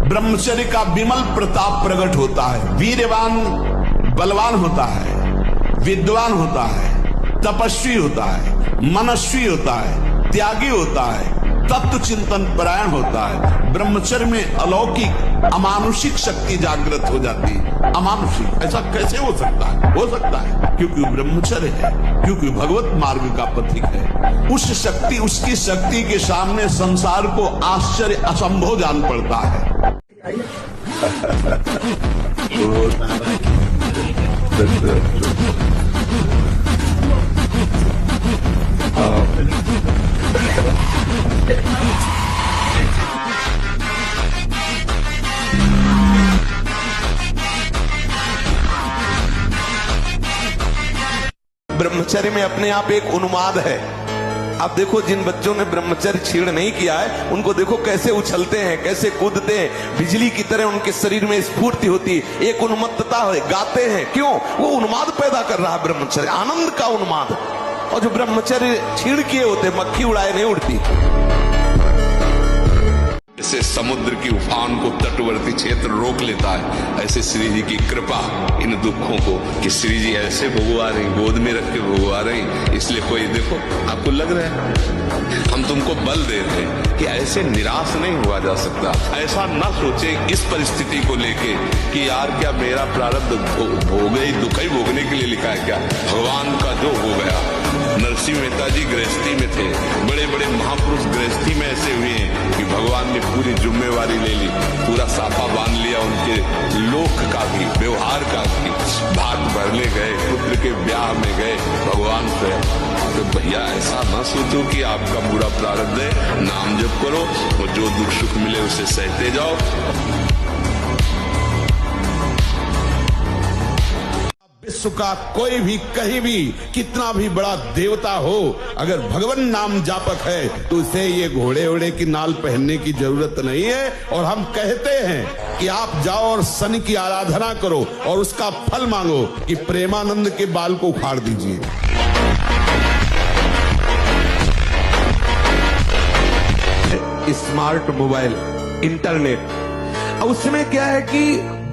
ब्रह्मचर्य का विमल प्रताप प्रकट होता है। वीरवान बलवान होता है, विद्वान होता है, तपस्वी होता है, मनस्वी होता है, त्यागी होता है, तत्व चिंतन परायण होता है। ब्रह्मचर्य में अलौकिक अमानुषिक शक्ति जागृत हो जाती है। अमानुषिक ऐसा कैसे हो सकता है? हो सकता है क्योंकि ब्रह्मचर्य है, क्योंकि भगवत मार्ग का पथिक है। उस शक्ति, उसकी शक्ति के सामने संसार को आश्चर्य असंभव जान पड़ता है। ब्रह्मचर्य में अपने आप एक उन्माद है। आप देखो जिन बच्चों ने ब्रह्मचर्य छीण नहीं किया है, उनको देखो कैसे उछलते हैं, कैसे कूदते हैं, बिजली की तरह उनके शरीर में स्फूर्ति होती है, एक उन्मत्तता है, गाते हैं। क्यों? वो उन्माद पैदा कर रहा है ब्रह्मचर्य, आनंद का उन्माद। और जो ब्रह्मचर्य छीण किए होते, मक्खी उड़ाए नहीं उड़ती। जैसे समुद्र की उफान को तटवर्ती क्षेत्र रोक लेता है, ऐसे श्री जी की कृपा इन दुखों को, कि श्री जी ऐसे भगवा रही, गोद में रख के भगवा रही। इसलिए कोई देखो, आपको लग रहा है हम तुमको बल दे रहे हैं कि ऐसे निराश नहीं हुआ जा सकता। ऐसा ना सोचे इस परिस्थिति को लेके कि यार क्या मेरा प्रारब्ध भोग ही दुख ही भोगने के लिए लिखा है क्या? भगवान का जो हो गया। नरसिंह मेहता जी गृहस्थी में थे, बड़े बड़े महापुरुष गृहस्थी में ऐसे हुए हैं कि भगवान ने पूरी जिम्मेवारी ले ली, पूरा साफा बांध लिया, उनके लोक का भी, व्यवहार का भी। भात भरने गए, पुत्र के ब्याह में गए भगवान से। तो भैया ऐसा ना सोचो कि आपका बुरा प्रारब्ध है, नाम जप करो और जो दुख सुख मिले उसे सहते जाओ। विश्व का कोई भी कहीं भी कितना भी बड़ा देवता हो, अगर भगवान नाम जापक है तो उसे ये घोड़े ओड़े की नाल पहनने की जरूरत नहीं है। और हम कहते हैं कि आप जाओ और शनि की आराधना करो और उसका फल मांगो कि प्रेमानंद के बाल को उखाड़ दीजिए। स्मार्ट मोबाइल, इंटरनेट, उसमें क्या है कि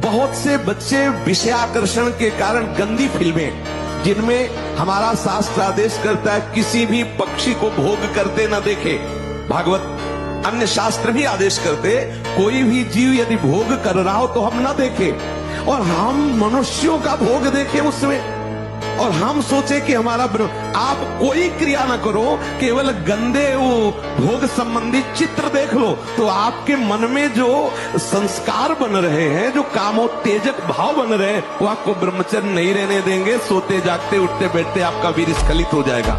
बहुत से बच्चे विषयाकर्षण के कारण गंदी फिल्में, जिनमें हमारा शास्त्र आदेश करता है किसी भी पक्षी को भोग करते न देखे। भागवत अन्य शास्त्र भी आदेश करते कोई भी जीव यदि भोग कर रहा हो तो हम ना देखें, और हम मनुष्यों का भोग देखें उसमें, और हम सोचे कि हमारा आप कोई क्रिया ना करो, केवल गंदे वो भोग संबंधी चित्र देख लो तो आपके मन में जो संस्कार बन रहे हैं, जो कामोत्तेजक भाव बन रहे हैं, वो आपको ब्रह्मचर्य नहीं रहने देंगे। सोते जागते उठते बैठते आपका वीर स्खलित हो जाएगा।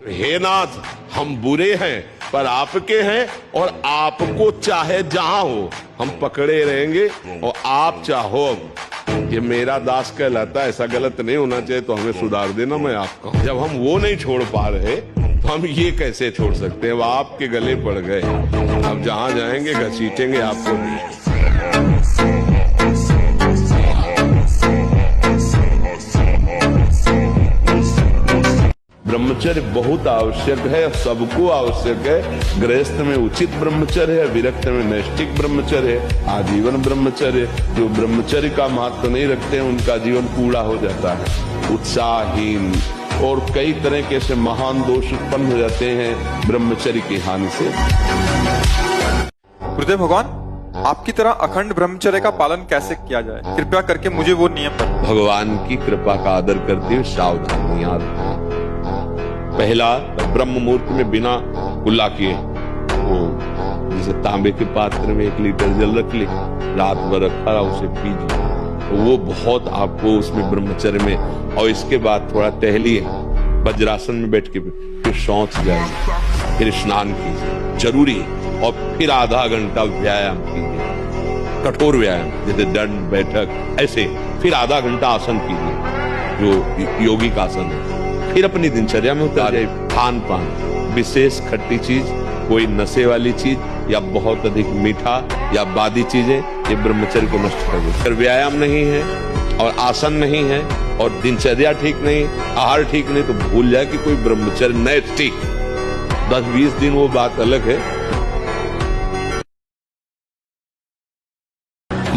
हे नाथ, हम बुरे हैं पर आपके हैं, और आपको चाहे जहां हो हम पकड़े रहेंगे, और आप चाहो ये मेरा दास कहलाता है, ऐसा गलत नहीं होना चाहिए, तो हमें सुधार देना। मैं आपका जब हम वो नहीं छोड़ पा रहे तो हम ये कैसे छोड़ सकते हैं? वो आपके गले पड़ गए, अब जहां जाएंगे घसीटेंगे आपको। ब्रह्मचर्य बहुत आवश्यक है, सबको आवश्यक है। गृहस्थ में उचित ब्रह्मचर्य है, विरक्त में नैष्ठिक ब्रह्मचर्य है, आजीवन ब्रह्मचर्य। जो ब्रह्मचर्य का महत्व नहीं रखते हैं उनका जीवन कूड़ा हो जाता है, उत्साहहीन, और कई तरह के ऐसे महान दोष उत्पन्न हो जाते हैं ब्रह्मचर्य की हानि से। गुरुदेव भगवान, आपकी तरह अखंड ब्रह्मचर्य का पालन कैसे किया जाए? कृपया करके मुझे वो नियम बताएं। भगवान की कृपा का आदर करते हुए सावधानियां। पहला, ब्रह्म मुहूर्त में बिना कुल्ला किए, वो जैसे तांबे के पात्र में 1 लीटर जल रख ले, रात भर रखा रहा, उसे पीजिए, वो बहुत आपको उसमें ब्रह्मचर्य में। और इसके बाद थोड़ा टहलिए, वज्रासन में बैठ के, फिर शौच जाइए, फिर स्नान कीजिए, जरूरी है। और फिर आधा घंटा व्यायाम कीजिए, कठोर व्यायाम जैसे दंड बैठक, ऐसे। फिर आधा घंटा आसन कीजिए जो योगिक आसन है। फिर अपनी दिनचर्या में उतारे। खान पान, विशेष खट्टी चीज, कोई नशे वाली चीज या बहुत अधिक मीठा या बादी चीजें, ये ब्रह्मचर्य को नष्ट कर देती। अगर व्यायाम नहीं है और आसन नहीं है और दिनचर्या ठीक नहीं, आहार ठीक नहीं, तो भूल जाए कि कोई ब्रह्मचर्य नैष्ठिक। 10-20 दिन वो बात अलग है,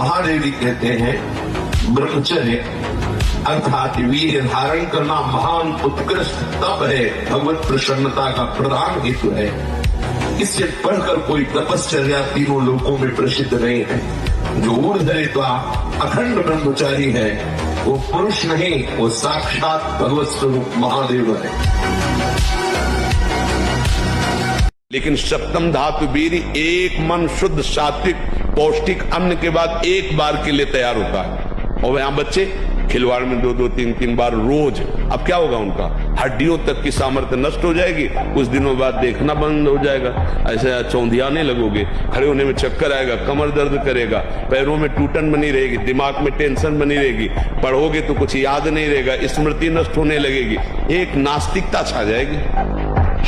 महादेव जी कहते हैं ब्रह्मचर्य अर्थात वीर्य धारण करना महान उत्कृष्ट तप है, भगवत प्रसन्नता का प्रधान हेतु है। इससे बढ़कर कोई तपश्चर्या तीनों लोकों में प्रसिद्ध नहीं है। जो ऊर्ध्वरेता अखंड ब्रह्मचारी है वो पुरुष नहीं, वो साक्षात भगवत स्वरूप महादेव है। लेकिन सप्तम धातु वीर एक मन शुद्ध सात्विक पौष्टिक अन्न के बाद एक बार के लिए तैयार होता है। और यहाँ बच्चे खिलवाड़ में 2-2 3-3 बार रोज, अब क्या होगा उनका हड्डियों तक की सामर्थ्य नष्ट हो जाएगी। कुछ दिनों बाद देखना बंद हो जाएगा, ऐसे चौंधियाने लगोगे, खड़े होने में चक्कर आएगा, कमर दर्द करेगा, पैरों में टूटन बनी रहेगी, दिमाग में टेंशन बनी रहेगी, पढ़ोगे तो कुछ याद नहीं रहेगा, स्मृति नष्ट होने लगेगी, एक नास्तिकता छा जाएगी।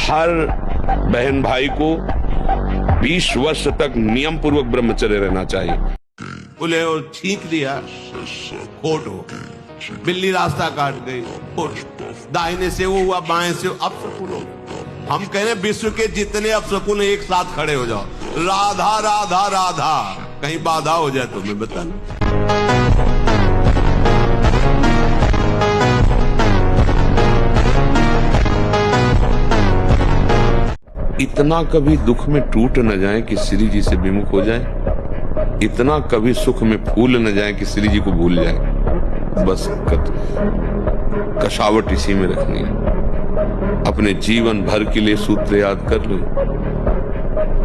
हर बहन भाई को 20 वर्ष तक नियम पूर्वक ब्रह्मचर्य रहना चाहिए। बोले और छींक दिया, खोट हो, बिल्ली रास्ता काट गई, दाहिने से वो हुआ, बाएं से अब शकुन हो। हम कह रहे विश्व के जितने अब शकुन एक साथ खड़े हो जाओ, राधा राधा राधा, कहीं बाधा हो जाए तो मैं बताना। इतना कभी दुख में टूट न जाए कि श्री जी से विमुख हो जाए, इतना कभी सुख में फूल न जाए कि श्री जी को भूल जाए। बस कशावट इसी में रखनी है। अपने जीवन भर के लिए सूत्र याद कर लो,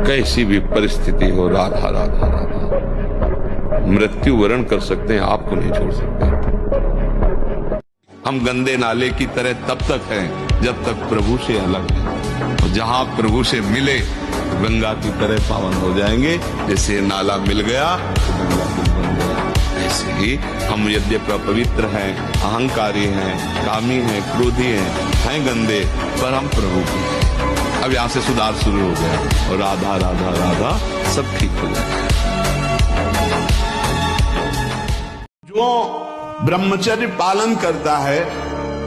कैसी भी परिस्थिति हो, राधा राधा राधा। मृत्यु वरण कर सकते हैं, आपको नहीं छोड़ सकते। हम गंदे नाले की तरह तब तक हैं जब तक प्रभु से अलग हैं, और जहां प्रभु से मिले तो गंगा की तरह पावन हो जाएंगे। जैसे नाला मिल गया तो गंगा बन गया। ऐसे ही हम यद्यपि पवित्र हैं, अहंकारी हैं, कामी हैं, क्रोधी हैं गंदे, पर हम प्रभु के हैं। अब यहाँ से सुधार शुरू हो गया और राधा राधा राधा सब ठीक हो जाएगा। जो ब्रह्मचर्य पालन करता है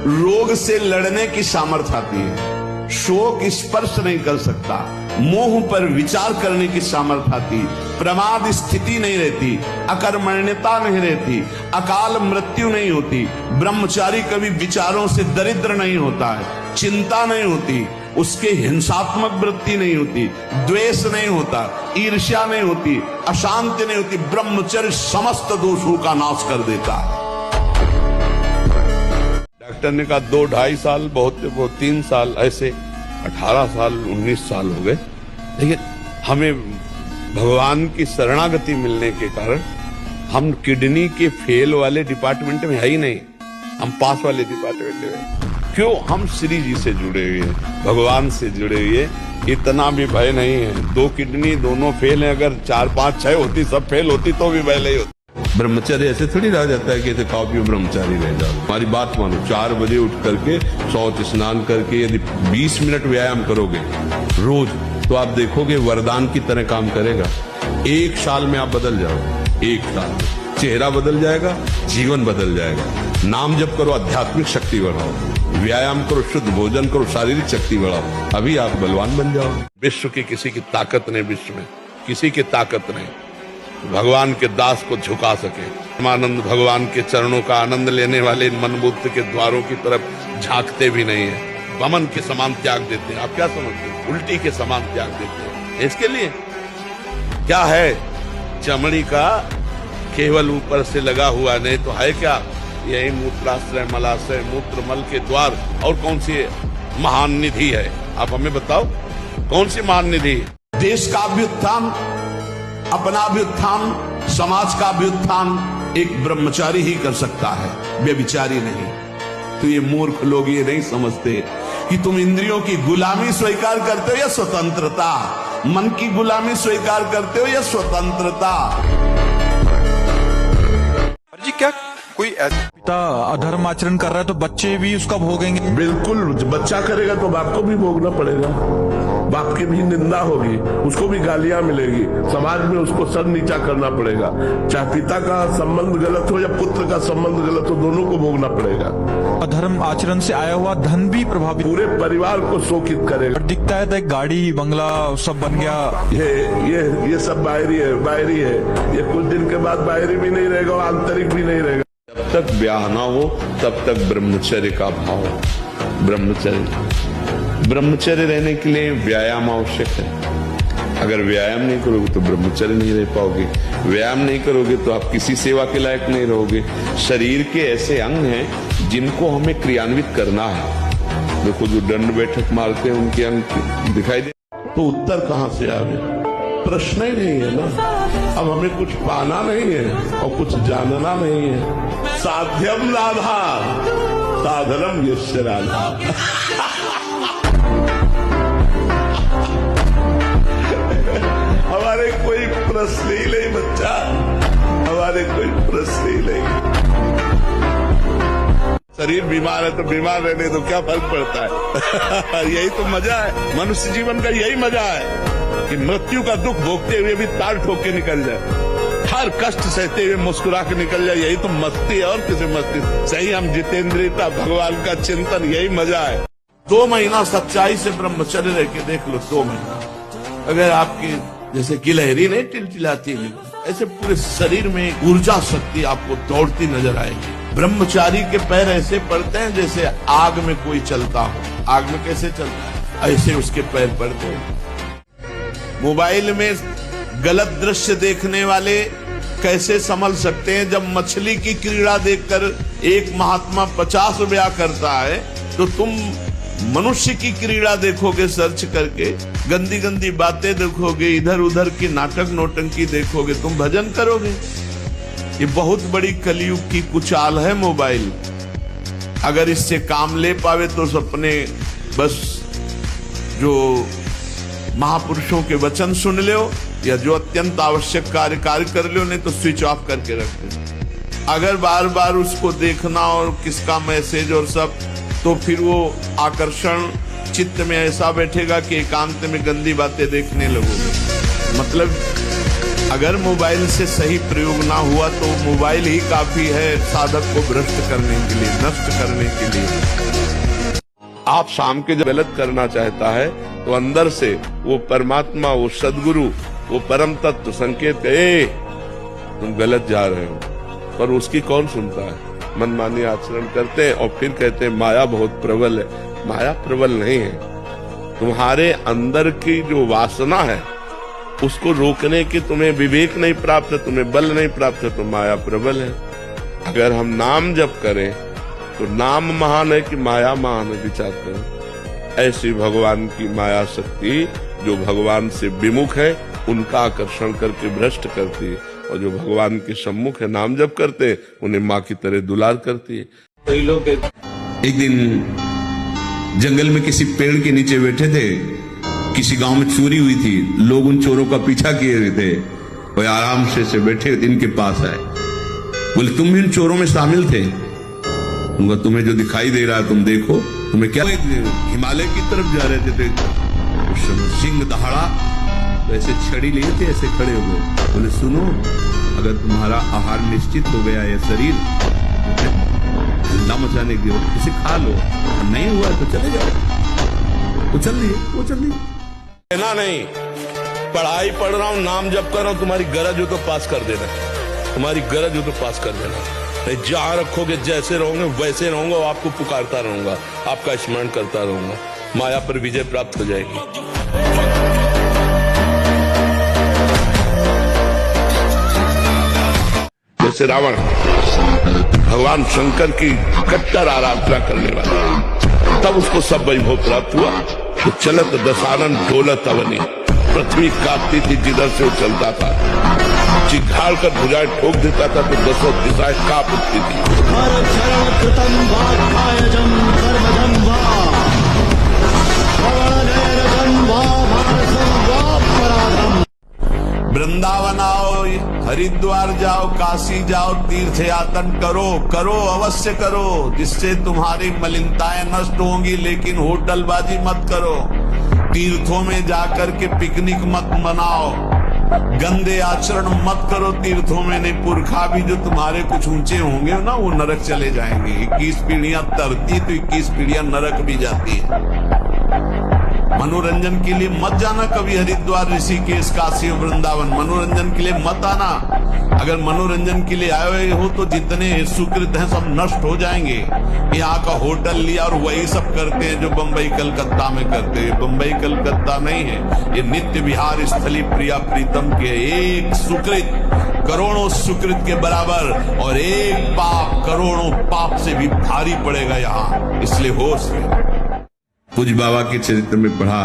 रोग से लड़ने की सामर्थ्य आती है, शोक स्पर्श नहीं कर सकता, मोह पर विचार करने की सामर्थ्य आती, प्रमाद स्थिति नहीं रहती, अकर्मण्यता नहीं रहती, अकाल मृत्यु नहीं होती, ब्रह्मचारी कभी विचारों से दरिद्र नहीं होता है, चिंता नहीं होती, उसके हिंसात्मक वृत्ति नहीं होती, द्वेष नहीं होता, ईर्ष्या नहीं होती, अशांति नहीं होती। ब्रह्मचर्य समस्त दोषों का नाश कर देता है। डॉक्टर ने कहा 2-2.5 साल बहुत 3 साल, ऐसे 18 साल 19 साल हो गए। लेकिन हमें भगवान की शरणागति मिलने के कारण हम किडनी के फेल वाले डिपार्टमेंट में है ही नहीं, हम पास वाले डिपार्टमेंट में। क्यों? हम श्री जी से जुड़े हुए हैं, भगवान से जुड़े हुए, इतना भी भय नहीं है। 2 किडनी दोनों फेल है, अगर 4 5 6 होती, सब फेल होती तो भी भय नहीं होती। ब्रह्मचर्य ऐसे थोड़ी रह जाता है कि ऐसे खाओ पियो ब्रह्मचारी रह जाओ। हमारी बात मानो, 4 बजे उठ करके शौच स्नान करके यदि 20 मिनट व्यायाम करोगे रोज, तो आप देखोगे वरदान की तरह काम करेगा। 1 साल में आप बदल जाओ, 1 साल में चेहरा बदल जाएगा, जीवन बदल जाएगा। नाम जप करो, आध्यात्मिक शक्ति बढ़ाओ, व्यायाम करो, शुद्ध भोजन करो, शारीरिक शक्ति बढ़ाओ, अभी आप बलवान बन जाओ। विश्व की किसी की ताकत नहीं, विश्व में किसी की ताकत नहीं भगवान के दास को झुका सके। परमानंद भगवान के चरणों का आनंद लेने वाले इन मनबुद्ध के द्वारों की तरफ झांकते भी नहीं है, वमन के समान त्याग देते हैं। आप क्या समझते हैं? उल्टी के समान त्याग देते हैं। इसके लिए क्या है? चमड़ी का केवल ऊपर से लगा हुआ, नहीं तो है क्या? यही मूत्राश्रय मलाश्रय मूत्र मल के द्वार। और कौन सी महान निधि है? आप हमें बताओ, कौन सी महान निधि? देश का व्युत्थान, अपना व्युत्थान, समाज का व्युत्थान एक ब्रह्मचारी ही कर सकता है, व्यभिचारी नहीं। तो ये मूर्ख लोग ये नहीं समझते कि तुम इंद्रियों की गुलामी स्वीकार करते हो या स्वतंत्रता, मन की गुलामी स्वीकार करते हो या स्वतंत्रता। जी क्या कोई पिता अधर्म आचरण कर रहा है तो बच्चे भी उसका भोगेंगे? बिल्कुल, बच्चा करेगा तो बाप को भी भोगना पड़ेगा। बाप की भी निंदा होगी, उसको भी गालियां मिलेगी, समाज में उसको सर नीचा करना पड़ेगा। चाहे पिता का संबंध गलत हो या पुत्र का संबंध गलत हो, दोनों को भोगना पड़ेगा। अधर्म आचरण से आया हुआ धन भी प्रभावित, पूरे परिवार को शोकित करेगा। और दिखता है तो गाड़ी बंगला सब बन गया। ये सब बाहरी है। ये कुछ दिन के बाद बाहरी भी नहीं रहेगा और आंतरिक भी नहीं रहेगा। जब तक ब्याह ना हो तब तक ब्रह्मचर्य का भाव। ब्रह्मचर्य रहने के लिए व्यायाम आवश्यक है। अगर व्यायाम नहीं करोगे तो ब्रह्मचर्य नहीं रह पाओगे। व्यायाम नहीं करोगे तो आप किसी सेवा के लायक नहीं रहोगे। शरीर के ऐसे अंग हैं जिनको हमें क्रियान्वित करना है। देखो जो दंड बैठक मारते हैं उनके अंग दिखाई दे, तो उत्तर कहां से आ गया? प्रश्न ही नहीं है ना। अब हमें कुछ पाना नहीं है और कुछ जानना नहीं है। साध्यम लाभा साधनम यस्य राधा। हमारे कोई प्रश्न ही नहीं बच्चा, हमारे कोई प्रश्न ही नहीं। शरीर बीमार है तो बीमार रहने दो, क्या फर्क पड़ता है? यही तो मजा है मनुष्य जीवन का, यही मजा है कि मृत्यु का दुख भोगते हुए भी ताल ठोक के निकल जाए, हर कष्ट सहते हुए मुस्कुरा के निकल जाए। यही तो मस्ती है, और किसी मस्ती सही हम जितेंद्रियता, भगवान का चिंतन, यही मजा है। 2 महीना सच्चाई से ब्रह्मचर्य रह के देख लो। 2 महीना अगर आपकी जैसे गिलहरी नहीं टिलटिलाती है, ऐसे पूरे शरीर में ऊर्जा शक्ति आपको दौड़ती नजर आएगी। ब्रह्मचारी के पैर ऐसे पड़ते हैं जैसे आग में कोई चलता हो। आग में कैसे चलता है, ऐसे उसके पैर पड़ते हैं। मोबाइल में गलत दृश्य देखने वाले कैसे संभल सकते हैं? जब मछली की क्रीड़ा देखकर एक महात्मा 50 ब्याह करता है, तो तुम मनुष्य की क्रीड़ा देखोगे सर्च करके, गंदी गंदी बातें देखोगे, इधर उधर की नाटक नौटंकी देखोगे, तुम भजन करोगे? ये बहुत बड़ी कलयुग की कुचाल है मोबाइल। अगर इससे काम ले पावे तो अपने बस जो महापुरुषों के वचन सुन लो, या जो अत्यंत आवश्यक कार्य कर लो, नहीं तो स्विच ऑफ करके रख दो। अगर बार बार उसको देखना और किसका मैसेज और सब, तो फिर वो आकर्षण चित्त में ऐसा बैठेगा कि एकांत में गंदी बातें देखने लगोगे। मतलब अगर मोबाइल से सही प्रयोग ना हुआ तो मोबाइल ही काफी है साधक को भ्रष्ट करने के लिए, नष्ट करने के लिए। आप शाम के जब गलत करना चाहता है तो अंदर से वो परमात्मा, वो सदगुरु, वो परम तत्व संकेत, तुम गलत जा रहे हो, पर उसकी कौन सुनता है? मनमानी आचरण करते हैं और फिर कहते हैं माया बहुत प्रबल है। माया प्रबल नहीं है, तुम्हारे अंदर की जो वासना है उसको रोकने की तुम्हें विवेक नहीं प्राप्त है, तुम्हें बल नहीं प्राप्त है, तो माया प्रबल है। अगर हम नाम जप करें तो नाम महान है कि माया महान है, विचार करें। ऐसी भगवान की माया शक्ति जो भगवान से विमुख है उनका आकर्षण करके भ्रष्ट करती है, और जो भगवान के सम्मुख है नाम जप करते हैं उन्हें माँ की तरह दुलार करती है। कई लोग एक दिन जंगल में किसी पेड़ के नीचे बैठे थे, किसी गांव में चोरी हुई थी, लोग उन चोरों का पीछा किए हुए थे, वो आराम से बैठे इनके पास आए, बोले तुम भी उन चोरों में शामिल थे? उनका तुम्हें जो दिखाई दे रहा है तुम देखो, तुम्हें क्या? हिमालय की तरफ जा रहे थे, सिंह दहाड़ा तो ऐसे छड़ी लिए थे, ऐसे खड़े हुए, बोले सुनो, अगर तुम्हारा आहार निश्चित हो गया है शरीर हल्ला मचाने की, इसे खा लो, नहीं हुआ तो चले जाओ। वो चल रही कहना नहीं, पढ़ाई पढ़ रहा हूँ, नाम जप कर रहा हूँ, तुम्हारी गरज हो तो पास कर देना, तुम्हारी गरज हो तो पास कर देना। नहीं, जहां रखोगे जैसे रहोगे वैसे रहूंगा, और आपको पुकारता रहूंगा, आपका स्मरण करता रहूंगा, माया पर विजय प्राप्त हो जाएगी। जैसे रावण भगवान शंकर की कट्टर आराधना करने वाला, तब उसको सब वैभव प्राप्त हुआ। तो चलत दशानन डोलत अवनी, पृथ्वी कांपती थी जिधर से वो चलता था, चिघाड़ कर भुजाएं ठोक देता था तो 10 दिशाएं कांप उठती थी। वृंदावन आओ, हरिद्वार जाओ, काशी जाओ, तीर्थ यातन करो, करो अवश्य करो, जिससे तुम्हारी मलिनताएं नष्ट होंगी। लेकिन होटलबाजी मत करो, तीर्थों में जाकर के पिकनिक मत मनाओ, गंदे आचरण मत करो तीर्थों में। नहीं, पुरखा भी जो तुम्हारे कुछ ऊंचे होंगे ना, वो नरक चले जाएंगे। 21 पीढ़ियां तरती तो 21 पीढ़ियां नरक भी जाती है। मनोरंजन के लिए मत जाना कभी हरिद्वार, ऋषिकेश, काशी और वृंदावन। मनोरंजन के लिए मत आना। अगर मनोरंजन के लिए आए हुए हो तो जितने सुकृत हैं सब नष्ट हो जाएंगे। यहाँ का होटल लिया और वही सब करते हैं जो बंबई कलकत्ता में करते हैं। बंबई कलकत्ता नहीं है, ये नित्य विहार स्थली प्रिया प्रीतम के। एक सुकृत करोड़ों सुकृत के बराबर, और एक पाप करोड़ों पाप से भी भारी पड़ेगा यहाँ। इसलिए होश में। पूज्य बाबा के चरित्र में पढ़ा,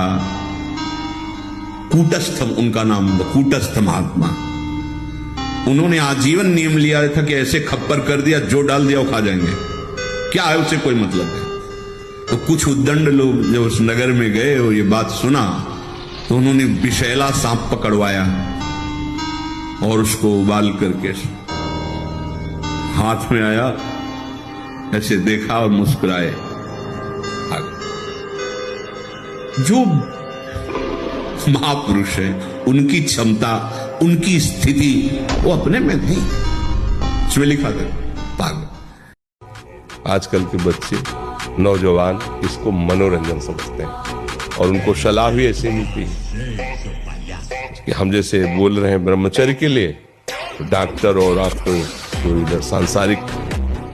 कूटस्थ उनका नाम, कूटस्थ महात्मा। उन्होंने आजीवन नियम लिया था कि ऐसे खप्पर कर दिया, जो डाल दिया वो खा जाएंगे, क्या है उसे कोई मतलब है। तो कुछ उद्दंड लोग जब उस नगर में गए और ये बात सुना तो उन्होंने विषैला सांप पकड़वाया और उसको उबाल करके हाथ में आया, ऐसे देखा और मुस्कुराए। जो महापुरुष है, उनकी क्षमता, उनकी स्थिति वो अपने में नहीं। इसमें लिखा था पागल। आजकल के बच्चे, नौजवान इसको मनोरंजन समझते हैं और उनको सलाह भी ऐसे मिलती है कि हम जैसे बोल रहे हैं ब्रह्मचर्य के लिए, तो डॉक्टर और आपको तो इधर सांसारिक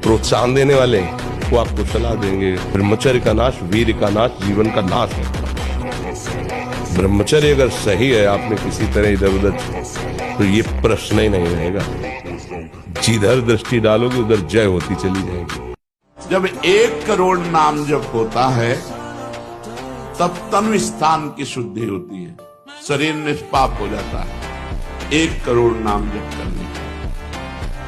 प्रोत्साहन देने वाले वो आपको सलाह देंगे। ब्रह्मचर्य का नाश वीर का नाश, जीवन का नाश है। ब्रह्मचर्य अगर सही है, आपने किसी तरह इधर उधर, तो ये प्रश्न ही नहीं रहेगा। जिधर दृष्टि डालोगे उधर जय होती चली जाएगी। जब 1 करोड़ नाम जप होता है तब तनु स्थान की शुद्धि होती है, शरीर निष्पाप हो जाता है 1 करोड़ नाम जप करने।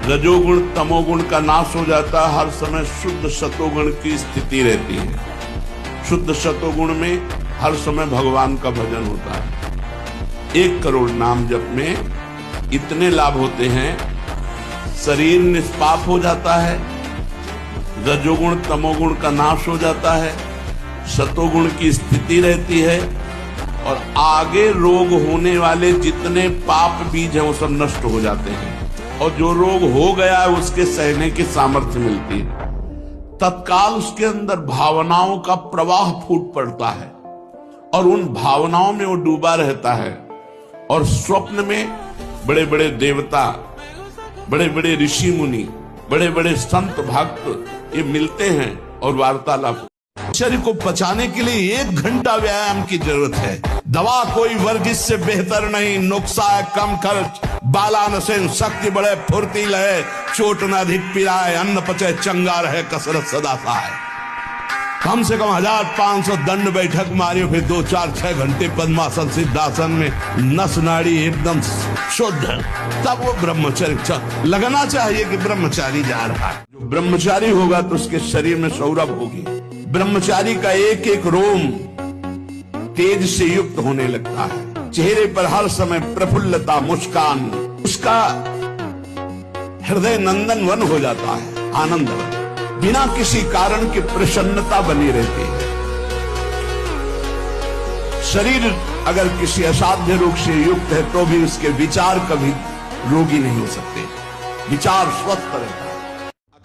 रजोगुण तमोगुण का नाश हो जाता है, हर समय शुद्ध सतोगुण की स्थिति रहती है। शुद्ध सतोगुण में हर समय भगवान का भजन होता है। 1 करोड़ नाम जप में इतने लाभ होते हैं, शरीर निष्पाप हो जाता है, रजोगुण तमोगुण का नाश हो जाता है, सतोगुण की स्थिति रहती है, और आगे रोग होने वाले जितने पाप बीज हैं वो सब नष्ट हो जाते हैं, और जो रोग हो गया है उसके सहने की सामर्थ्य मिलती है। तत्काल उसके अंदर भावनाओं का प्रवाह फूट पड़ता है और उन भावनाओं में वो डूबा रहता है। और स्वप्न में बड़े बड़े देवता, बड़े बड़े ऋषि मुनि, बड़े बड़े संत भक्त ये मिलते हैं और वार्तालाप। शरीर को पचाने के लिए 1 घंटा व्यायाम की जरूरत है। दवा कोई वर्जिश से बेहतर नहीं, नुस्खा है कम खर्च, बालानसेन शक्ति बढ़े, फुर्तीला है, चोट न अधिक पिराए, अन्न पचे चंगा रहे, कसरत सदा सहाय। कम से कम 1500 दंड बैठक मारियो, फिर 2, 4, 6 घंटे पद्मासन सिद्धासन में नस नाड़ी एकदम शुद्ध, तब वो ब्रह्मचर्य लगना चाहिए कि ब्रह्मचारी जा रहा है। जो ब्रह्मचारी होगा तो उसके शरीर में सौरभ होगी। ब्रह्मचारी का एक एक रोम तेज से युक्त होने लगता है, चेहरे पर हर समय प्रफुल्लता, मुस्कान, उसका हृदय नंदन वन हो जाता है, आनंद वन, बिना किसी कारण की प्रसन्नता बनी रहती है। शरीर अगर किसी असाध्य रोग से युक्त है तो भी उसके विचार कभी रोगी नहीं हो सकते, विचार स्वस्थ रहता है।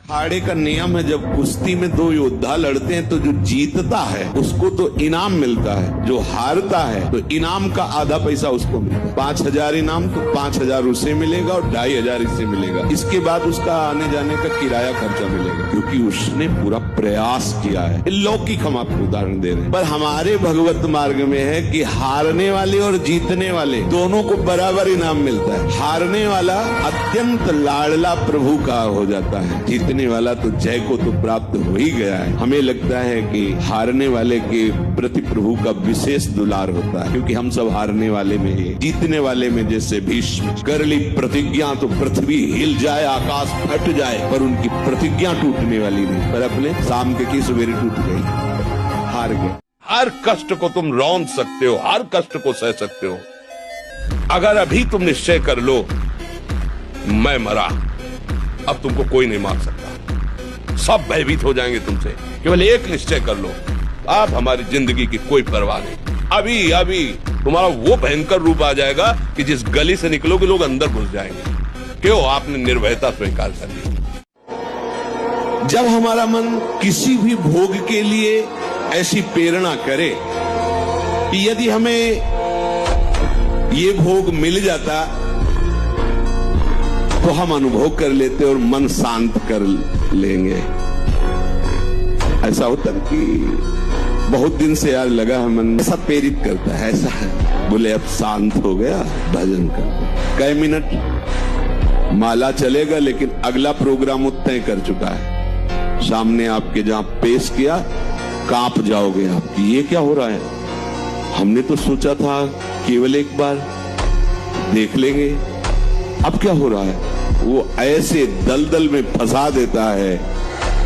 अखाड़े का नियम है, जब कुश्ती में 2 योद्धा लड़ते हैं तो जो जीतता है उसको तो इनाम मिलता है, जो हारता है तो इनाम का आधा पैसा उसको मिलेगा। 5000 इनाम तो 5000 उसे मिलेगा और 2500 इसे मिलेगा। इसके बाद उसका आने जाने का किराया खर्चा मिलेगा, क्योंकि उसने पूरा प्रयास किया है। लौकिक हम आपको उदाहरण दे रहे हैं, पर हमारे भगवत मार्ग में है कि हारने वाले और जीतने वाले दोनों को बराबर इनाम मिलता है। हारने वाला अत्यंत लाडला प्रभु का हो जाता है, जीतने वाला तो जय को तो प्राप्त हो ही गया है। हमें लगता है कि हारने वाले के प्रति प्रभु का विशेष दुलार होता है, क्योंकि हम सब हारने वाले में ही, जीतने वाले में जैसे भीष्म कर ली प्रतिज्ञा तो पृथ्वी हिल जाए, आकाश फट जाए, पर उनकी प्रतिज्ञा टूटने वाली नहीं, पर अपने शाम की सवेरे टूट गई, हार गए। हर कष्ट को तुम रौंद सकते हो, हर कष्ट को सह सकते हो, अगर अभी तुम निश्चय कर लो मैं मरा, अब तुमको कोई नहीं मार सकता, सब भयभीत हो जाएंगे तुमसे। केवल एक निश्चय कर लो, अब हमारी जिंदगी की कोई परवाह नहीं। अभी अभी तुम्हारा वो भयंकर रूप आ जाएगा कि जिस गली से निकलोगे लोग अंदर घुस जाएंगे। क्यों? आपने निर्भयता स्वीकार कर ली। जब हमारा मन किसी भी भोग के लिए ऐसी प्रेरणा करे कि यदि हमें ये भोग मिल जाता तो हम अनुभव कर लेते और मन शांत कर लेंगे। ऐसा होता है कि बहुत दिन से यार लगा है मन में, ऐसा प्रेरित करता है, ऐसा है बोले अब शांत हो गया भजन कर, कई मिनट माला चलेगा लेकिन अगला प्रोग्राम तय कर चुका है। सामने आपके जहां पेश किया कांप जाओगे आपकी, ये क्या हो रहा है? हमने तो सोचा था केवल एक बार देख लेंगे, अब क्या हो रहा है? वो ऐसे दलदल में फंसा देता है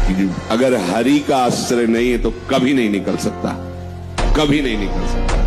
कि अगर हरि का आश्रय नहीं है तो कभी नहीं निकल सकता, कभी नहीं निकल सकता।